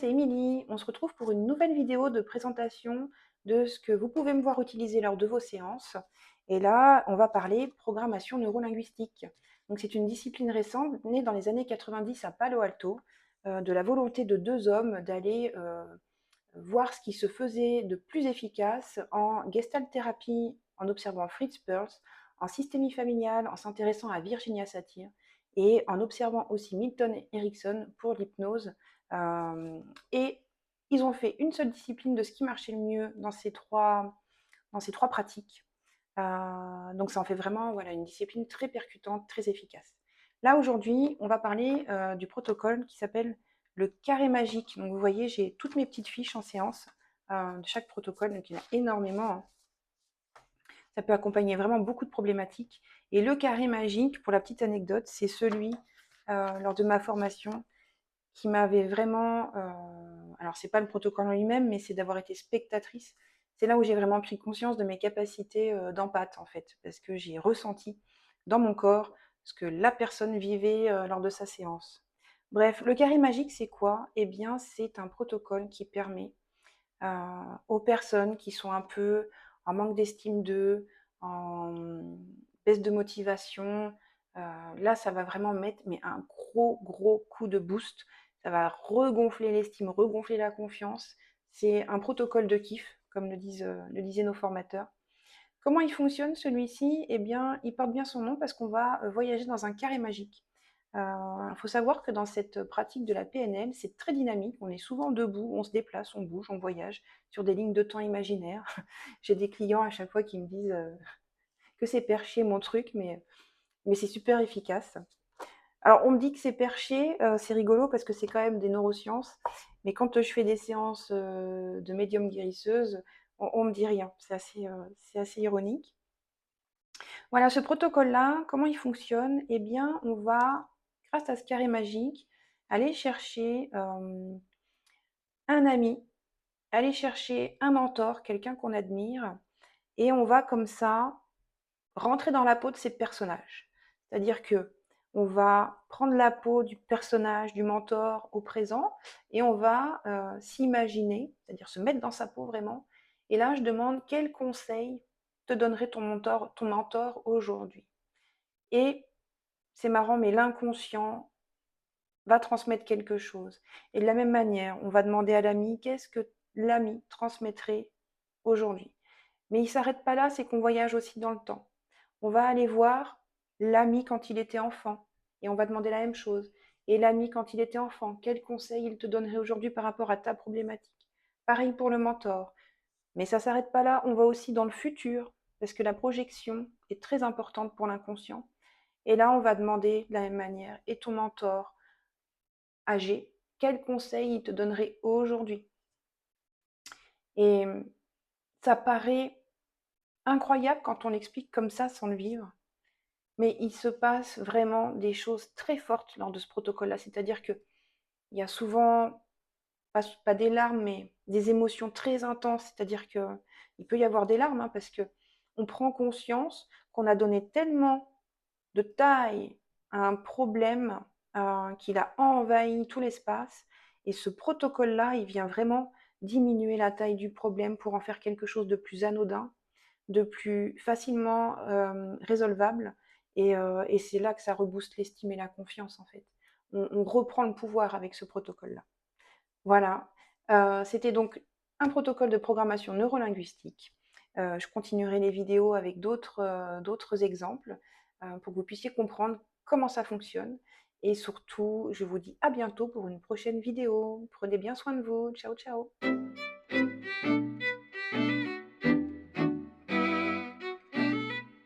c'est Émilie. On se retrouve pour une nouvelle vidéo de présentation de ce que vous pouvez me voir utiliser lors de vos séances. Et là, on va parler programmation neurolinguistique. Donc, c'est une discipline récente, née dans les années 90 à Palo Alto, de la volonté de deux hommes d'aller voir ce qui se faisait de plus efficace en gestalt thérapie, en observant Fritz Perls, en systémie familiale, en s'intéressant à Virginia Satir et en observant aussi Milton Erickson pour l'hypnose. Et ils ont fait une seule discipline de ce qui marchait le mieux dans ces trois pratiques. Donc ça en fait vraiment voilà, une discipline très percutante, très efficace. Là aujourd'hui, on va parler du protocole qui s'appelle le carré magique. Donc vous voyez, j'ai toutes mes petites fiches en séance de chaque protocole, donc il y en a énormément, hein. Ça peut accompagner vraiment beaucoup de problématiques. Et le carré magique, pour la petite anecdote, c'est celui lors de ma formation qui m'avait vraiment, alors c'est pas le protocole en lui-même, mais c'est d'avoir été spectatrice. C'est là où j'ai vraiment pris conscience de mes capacités d'empathie en fait, parce que j'ai ressenti dans mon corps ce que la personne vivait lors de sa séance. Bref, le carré magique, c'est quoi? Eh bien, c'est un protocole qui permet aux personnes qui sont un peu en manque d'estime d'eux, en baisse de motivation. Là, ça va vraiment mettre mais un gros coup de boost. Ça va regonfler l'estime, regonfler la confiance. C'est un protocole de kiff, comme le disaient nos formateurs. Comment il fonctionne celui-ci? Eh bien, il porte bien son nom parce qu'on va voyager dans un carré magique. Il faut savoir que dans cette pratique de la PNL, c'est très dynamique. On est souvent debout, on se déplace, on bouge, on voyage sur des lignes de temps imaginaires. J'ai des clients à chaque fois qui me disent que c'est perché mon truc, mais c'est super efficace. Alors, on me dit que c'est perché, c'est rigolo parce que c'est quand même des neurosciences, mais quand je fais des séances de médium guérisseuse, on me dit rien. C'est assez ironique. Voilà, ce protocole-là, comment il fonctionne? Eh bien, on va, grâce à ce carré magique, aller chercher un ami, aller chercher un mentor, quelqu'un qu'on admire, et on va comme ça rentrer dans la peau de ces personnages. C'est-à-dire que on va prendre la peau du personnage, du mentor au présent, et on va s'imaginer, c'est-à-dire se mettre dans sa peau vraiment. Et là, je demande quel conseil te donnerait ton mentor aujourd'hui. Et c'est marrant, mais l'inconscient va transmettre quelque chose. Et de la même manière, on va demander à l'ami qu'est-ce que l'ami transmettrait aujourd'hui. Mais il ne s'arrête pas là, c'est qu'on voyage aussi dans le temps. On va aller voir l'ami quand il était enfant et on va demander la même chose. Et l'ami quand il était enfant, quel conseil il te donnerait aujourd'hui par rapport à ta problématique? Pareil pour le mentor. Mais ça ne s'arrête pas là, on va aussi dans le futur parce que la projection est très importante pour l'inconscient. Et là, on va demander de la même manière, et ton mentor âgé, quel conseil il te donnerait aujourd'hui? Et ça paraît incroyable quand on l'explique comme ça sans le vivre, mais il se passe vraiment des choses très fortes lors de ce protocole-là. C'est-à-dire qu'il y a souvent, pas des larmes, mais des émotions très intenses. C'est-à-dire qu'il peut y avoir des larmes, hein, parce que on prend conscience qu'on a donné tellement de taille à un problème qu'il a envahi tout l'espace. Et ce protocole-là, il vient vraiment diminuer la taille du problème pour en faire quelque chose de plus anodin, de plus facilement résolvable. Et c'est là que ça rebooste l'estime et la confiance, en fait. On reprend le pouvoir avec ce protocole-là. Voilà. C'était donc un protocole de programmation neurolinguistique. Je continuerai les vidéos avec d'autres exemples pour que vous puissiez comprendre comment ça fonctionne. Et surtout, je vous dis à bientôt pour une prochaine vidéo. Prenez bien soin de vous. Ciao, ciao.